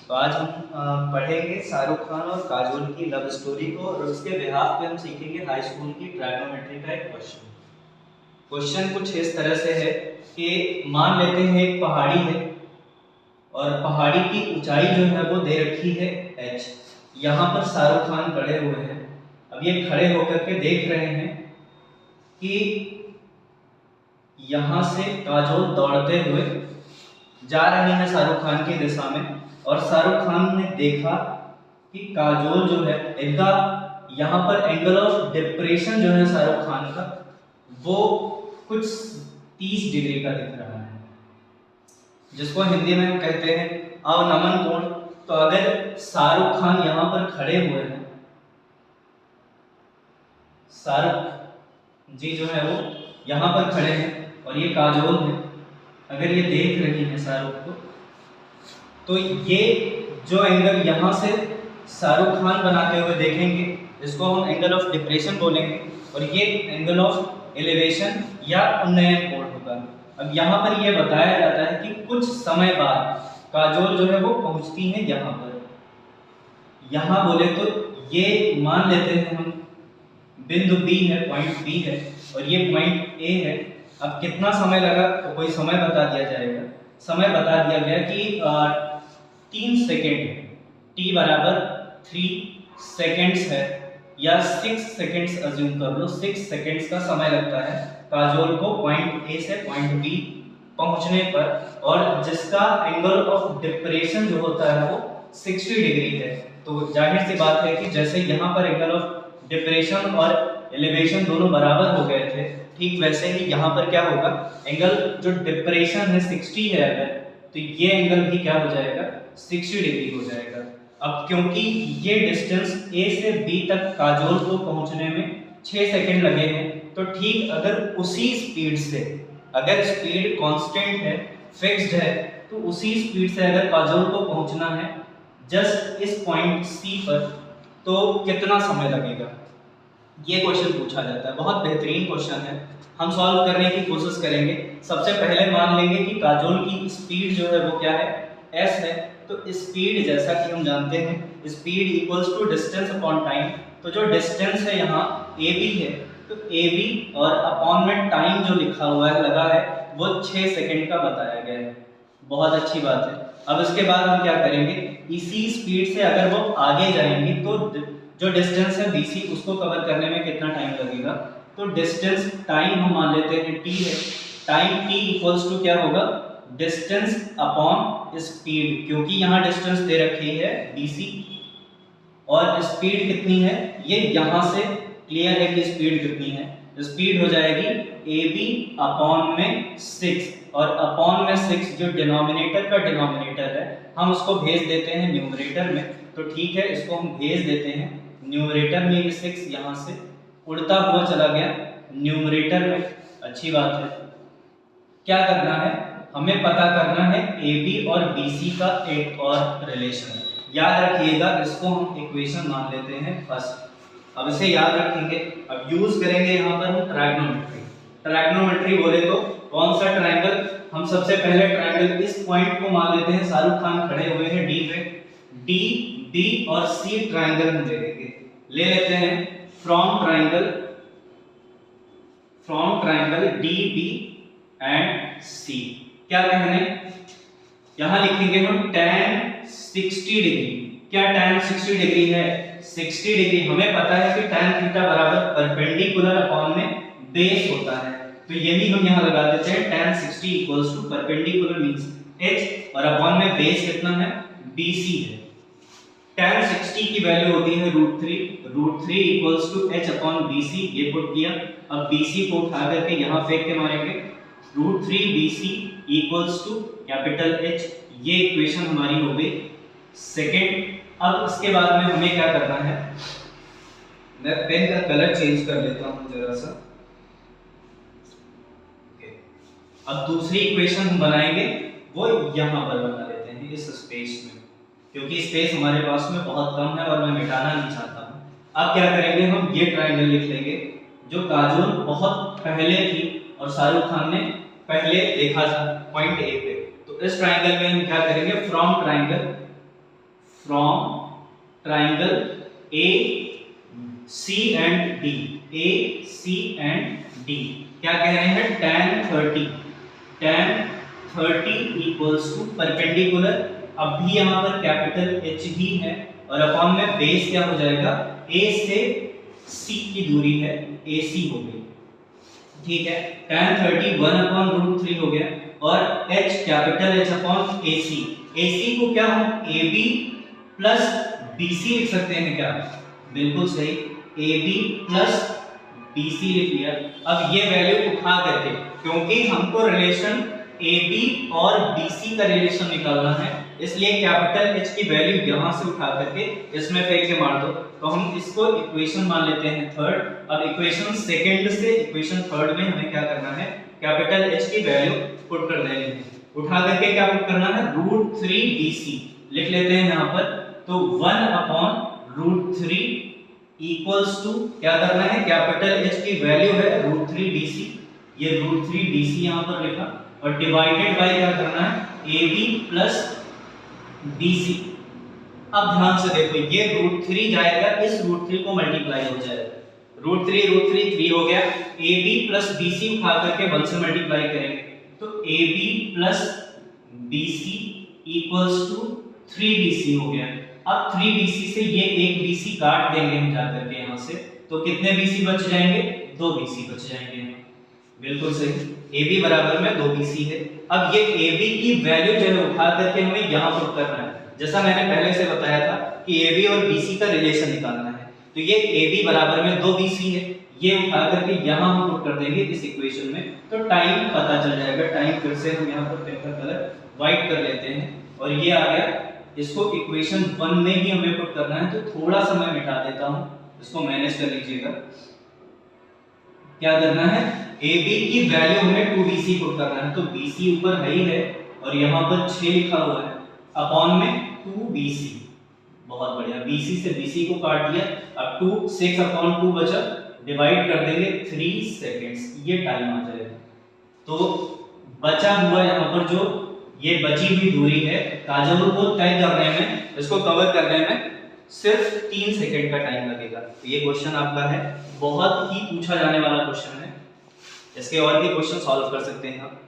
तो आज हम पढ़ेंगे शाहरुख खान और काजोल की लव स्टोरी को, और उसके बिहाफ पे हम सीखेंगे हाई स्कूल की ट्रायगोनोमेट्री का एक क्वेश्चन। क्वेश्चन कुछ इस तरह से है कि मान लेते हैं एक पहाड़ी है और पहाड़ी की ऊंचाई जो है वो दे रखी है h। यहाँ पर शाहरुख खान खड़े हुए हैं। अब ये खड़े होकर के देख रहे हैं कि यहाँ से काजोल दौड़ते हुए जा रही है शाहरुख खान की दिशा में, और शाहरुख खान ने देखा कि काजोल जो है इनका यहाँ पर एंगल ऑफ डिप्रेशन जो है शाहरुख खान का वो कुछ 30 डिग्री का दिख रहा है, जिसको हिंदी में हम कहते हैं अवनमन कोण। तो अगर शाहरुख खान यहाँ पर खड़े हुए हैं, शाहरुख जी जो है वो यहाँ पर खड़े हैं और ये काजोल है, अगर ये देख रही है शाहरुख को, तो ये जो एंगल यहाँ से शाहरुख खान बनाते हुए देखेंगे इसको हम एंगल ऑफ डिप्रेशन बोलेंगे, और ये एंगल ऑफ एलिवेशन या उन्नयन कोण होगा। अब यहाँ पर ये बताया जाता है कि कुछ समय बाद काजोल जो है वो पहुँचती है यहाँ पर। यहाँ बोले तो ये मान लेते हैं हम बिंदु B है, पॉइंट B है, और ये पॉइंट A है। अब कितना समय लगा तो कोई समय बता दिया जाएगा। समय बता दिया गया कि 3 सेकेंड है, t बराबर 3 सेकेंड्स है, या 6 सेकेंड्स अज्यूम कर लो। 6 सेकेंड्स का समय लगता है काजोल को पॉइंट A से पॉइंट B पहुंचने पर, और जिसका एंगल ऑफ डिप्रेशन जो होता है वो 60 डिग्री है। तो जाहिर सी बात है कि जैसे यहाँ पर एंगल ऑफ डिप्रेशन और एलिवेशन दोनों बराबर हो गए थे, ठीक वैसे ही यहाँ पर क्या होगा, एंगल जो डिप्रेशन है 60 है अगर, तो ये एंगल भी क्या हो जाएगा, 60 डिग्री हो जाएगा। अब क्योंकि ये डिस्टेंस A से B तक काजोल को पहुंचने में 6 सेकंड लगे हैं, तो ठीक अगर उसी स्पीड से, अगर स्पीड कांस्टेंट है, फिक्स्ड है, तो उसी स्पीड से अगर काजोल को पहुंचना है जस्ट इस पॉइंट C पर, तो कितना समय लगेगा, ये क्वेश्चन पूछा जाता है। बहुत बेहतरीन क्वेश्चन है, हम सॉल्व करने की कोशिश करेंगे। सबसे पहले मान लेंगे कि काजोल की स्पीड जो है वो क्या है, s है। तो स्पीड जैसा कि हम जानते हैं speed equals to distance upon time. तो जो डिस्टेंस है यहाँ ab है, तो ab और अपॉन में टाइम जो लिखा हुआ है, लगा है, वो 6 सेकंड का बताया गया है। बहुत अच्छी बात है। अब इसके बाद हम क्या करेंगे, इसी स्पीड से अगर वो आगे जाएंगे तो जो डिस्टेंस है BC उसको कवर करने में कितना टाइम लगेगा। तो डिस्टेंस टाइम हम मान लेते हैं t है। टाइम t इक्वल्स टू क्या होगा, डिस्टेंस अपॉन स्पीड, क्योंकि यहाँ डिस्टेंस दे रखी है BC और स्पीड कितनी है, ये यहाँ से क्लियर है कि स्पीड कितनी है। स्पीड हो जाएगी AB अपॉन में 6, और अपॉन में 6 जो डिनोमिनेटर का डिनोमिनेटर है हम उसको भेज देते हैं न्यूमरेटर में। तो ठीक है, इसको हम भेज देते हैं न्यूमरेटर में। ये 6 यहाँ से उड़ता हुआ चला गया न्यूमरेटर में। अच्छी बात है। क्या करना है, हमें पता करना है AB और BC का एक और रिलेशन। याद रखिएगा, इसको हम इक्वेशन मान लेते हैं फर्स्ट। अब इसे याद रखेंगे। अब यूज करेंगे यहाँ पर हम ट्रायगोनोमेट्री। ट्रायगोनोमेट्री बोले तो कौन सा ट्रायंगल, हम सबसे पहले ट्रायंगल इस पॉइंट को मान लेते हैं, शाहरुख खान खड़े हुए हैं D पे। D, B और C ट्रायंगल हम ले लेंगे। ले लेते हैं from triangle DB and C। क्या कहने, यहां लिखेंगे हम tan 60 डिग्री। क्या tan 60 डिग्री है, 60 डिग्री हमें पता है कि tan थीटा बराबर परपेंडिकुलर अपॉन में बेस होता है, तो यही हम यहां लगा देते हैं। tan 60 equals to perpendicular means h, और अपॉन में बेस कितना है, BC है। tan 60 की वैल्यू होती है √3 equals to h upon BC। ये पुट किया। अब BC को उठा करके यहां फेंक के मारेंगे, √3 BC equals to capital H। ये इक्वेशन हमारी हो गई सेकंड। अब इसके बाद में हमें क्या करना है, मैं पेन का कलर चेंज कर लेता हूं जरा सा। अब दूसरी इक्वेशन हम बनाएंगे, वो यहां पर बना लेते हैं इस स्पेस में, क्योंकि स्पेस हमारे पास में बहुत कम है और मैं मिटाना नहीं चाहता हूं। अब क्या करेंगे, हम ये ट्रायंगल लिख लेंगे जो काजोल बहुत पहले थी और शाहरुख खान ने पहले देखा था पॉइंट A पे। तो इस ट्रायंगल में हम क्या करेंगे, from triangle from triangle A C and D, A C and D क्या कह रहे हैं, tan 30 इक्वल्स टू परपेंडिकुलर। अब भी यहाँ पर कैपिटल एच ही है और अपॉन में बेस क्या हो जाएगा, ए से सी की दूरी है, ए सी हो गई, ठीक है। tan 30 1/√3 हो गया और h capital H upon A C, A C को क्या हम A B plus B C लिख सकते हैं क्या, बिल्कुल सही, A B plus B C लिख लिया। अब ये वैल्यू उठा करके, क्योंकि हमको रिलेशन ए बी और बी सी का रिलेशन निकालना है, इसलिए कैपिटल H की वैल्यू यहां से उठा करके इसमें फेंक के मार दो, तो हम इसको इक्वेशन मान लेते हैं थर्ड। अब इक्वेशन सेकंड से इक्वेशन थर्ड में हमें क्या करना है, कैपिटल H की वैल्यू पुट कर देनी है। उठा करके क्या पुट करना है, √3 BC लिख लेते हैं यहाँ पर, तो 1/√3 इक्वल्स टू क्या करना है, कैपिटल H की वैल्यू है √3 BC, ये √3 BC यहाँ पर लिखा और डिवाइडेड बाय क्या करना है, AB प्लस BC। अब ध्यान से देखो, ये √3 जाएगा, इस √3 को मल्टीप्लाई हो जाएगा, √3 3 हो गया, AB प्लस BC उठा करके 1 से मल्टीप्लाई करेंगे तो AB plus BC equals to 3BC हो गया। अब 3BC से ये एक BC काट देंगे हम जाकर के यहाँ से, तो कितने BC बच जाएंगे, 2 BC बच जाएंगे, बिल्कुल सही, AB बराबर में 2 BC है। अब ये AB की वैल्यू जो है उठा करके हमें यहाँ पुट करना है, जैसा मैंने पहले से बताया था कि AB और BC का रिलेशन निकालना है, तो ये AB बराबर में 2 BC है, ये उठा करके यहाँ हम पुट कर देंगे इस इक्वेशन में, तो टाइम पता चल जाएगा। टाइम फिर से हम यहाँ पर पेपर कलर व्हाइट कर लेते हैं और ये आ गया, इसको इक्वेशन 1 में ही हमें पुट करना है, तो थोड़ा सा मैं मिटा देता हूँ, इसको मैनेज कर लीजिएगा। क्या करना है, AB की वैल्यू हमें 2BC पुट करना है, तो BC ऊपर है ही है और यहाँ पर 6 लिखा हुआ है, अपॉन में 2BC, बहुत बढ़िया, BC से BC को काट दिया, अब 2 6/2 बचा, डिवाइड कर देंगे 3 सेकंड्स, ये टाइम आ जाएगा। तो बचा हुआ यहाँ पर जो ये बची हुई दूरी है, काजल को तय करने में, इसको कवर करने में सिर्फ 3 सेकंड का टाइम लगेगा। तो ये क्वेश्चन आपका है, बहुत ही पूछा जाने वाला क्वेश्चन है, इसके और भी क्वेश्चन सॉल्व कर सकते हैं आप।